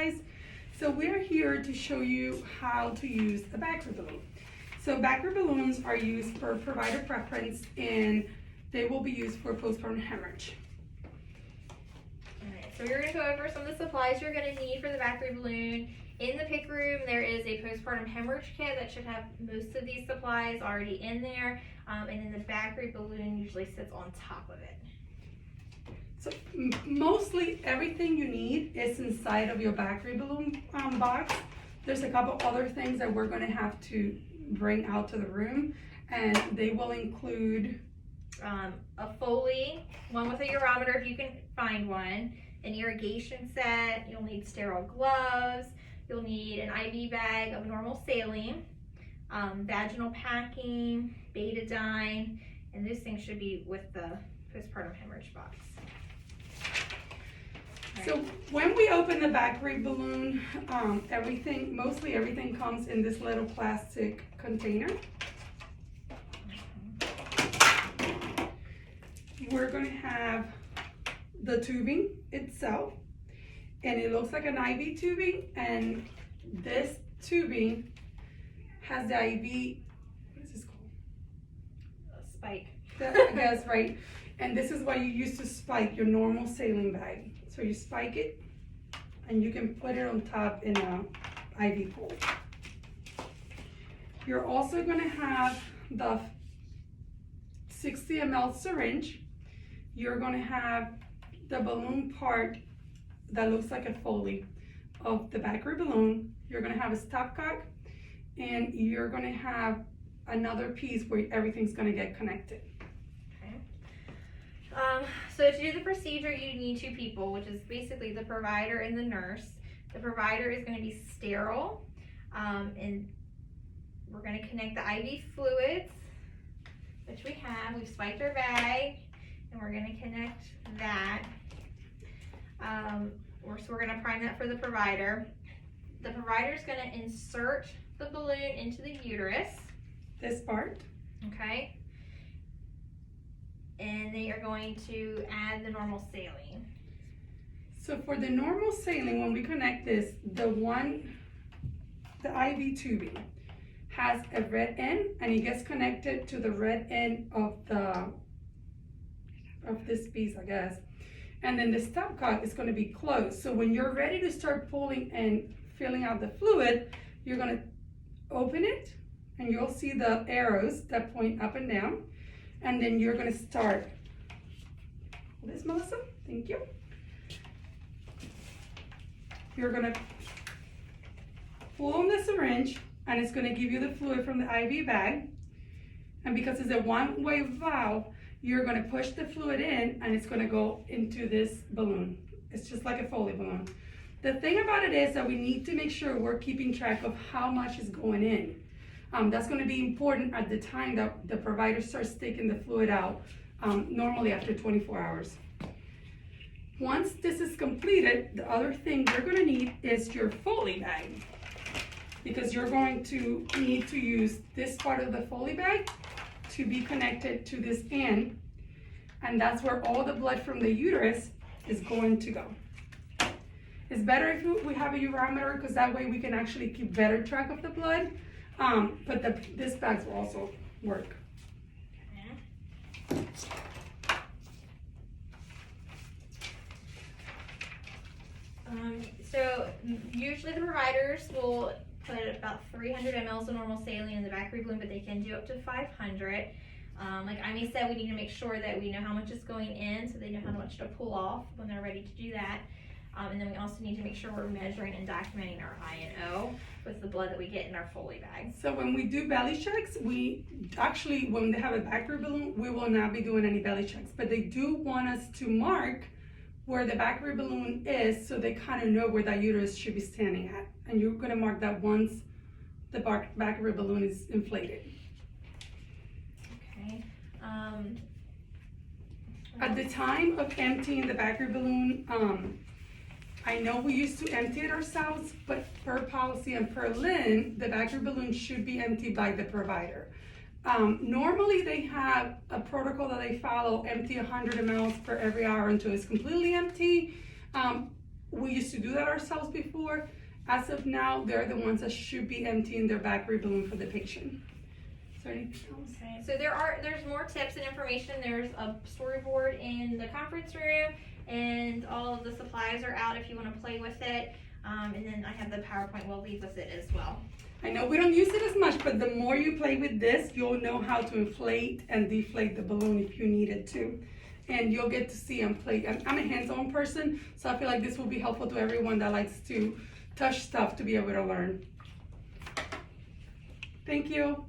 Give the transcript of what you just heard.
supplies. So we're here to show you how to use a Bakri balloon. So Bakri balloons are used for provider preference, and they will be used for postpartum hemorrhage. Alright, so we're going to go over some of the supplies you're going to need for the Bakri balloon. In the pick room, there is a postpartum hemorrhage kit that should have most of these supplies already in there. And then the Bakri balloon usually sits on top of it. So mostly everything you need is inside of your Bakri balloon box. There's a couple other things that we're going to have to bring out to the room, and they will include a Foley, one with a urometer if you can find one, an irrigation set, you'll need sterile gloves, you'll need an IV bag of normal saline, vaginal packing, betadine, and those things should be with the postpartum hemorrhage box. So when we open the Bakri balloon, mostly everything comes in this little plastic container. We're going to have the tubing itself, and it looks like an IV tubing, and this tubing has the IV, what is this called? A spike. I guess, right? And this is what you use to spike your normal saline bag. So you spike it, and you can put it on top in a IV pool. You're also going to have the 60 ml syringe. You're going to have the balloon part that looks like a Foley of the Bakri balloon. You're going to have a stopcock, and you're going to have another piece where everything's going to get connected. So to do the procedure, you need two people, which is basically the provider and the nurse. The provider is going to be sterile, and we're going to connect the IV fluids, which we have. We've spiked our bag, and we're going to connect that. So we're going to prime that for the provider. The provider is going to insert the balloon into the uterus. This part. Okay. And they are going to add the normal saline. So for the normal saline, when we connect this, the IV tubing has a red end, and it gets connected to the red end of this piece, I guess. And then the stopcock is going to be closed. So when you're ready to start pulling and filling out the fluid, you're going to open it, and you'll see the arrows that point up and down. And then you're going to start. This, Melissa, thank you. You're going to pull on the syringe, and it's going to give you the fluid from the IV bag. And because it's a one-way valve, you're going to push the fluid in, and it's going to go into this balloon. It's just like a Foley balloon. The thing about it is that we need to make sure we're keeping track of how much is going in. That's going to be important at the time that the provider starts taking the fluid out, normally after 24 hours. Once this is completed, the other thing you're going to need is your Foley bag, because you're going to need to use this part of the Foley bag to be connected to this end, and that's where all the blood from the uterus is going to go. It's better if we have a urometer, because that way we can actually keep better track of the blood. But this bag will also work. So usually the providers will put about 300 ml of normal saline in the Bakri balloon, but they can do up to 500. Like Amy said, we need to make sure that we know how much is going in, so they know how much to pull off when they're ready to do that. And then we also need to make sure we're measuring and documenting our I&O with the blood that we get in our Foley bag. So when we do belly checks, when they have a Bakri balloon, we will not be doing any belly checks, but they do want us to mark where the Bakri balloon is, so they kind of know where that uterus should be standing at. And you're going to mark that once the Bakri balloon is inflated. Okay. At the time of emptying the Bakri balloon, I know we used to empty it ourselves, but per policy and per LIN, the Bakri balloon should be emptied by the provider. Normally they have a protocol that they follow, empty 100 ml per every hour until it's completely empty. we used to do that ourselves before. As of now, they're the ones that should be emptying their Bakri balloon for the patient. Is there anything else? Okay, so there's more tips and information. There's a storyboard in the conference room, and all of the supplies are out if you want to play with it. And then I have the PowerPoint we'll leave with it as well. I know we don't use it as much, but the more you play with this, you'll know how to inflate and deflate the balloon if you needed to. And you'll get to see them play. I'm a hands-on person, so I feel like this will be helpful to everyone that likes to touch stuff to be able to learn. Thank you.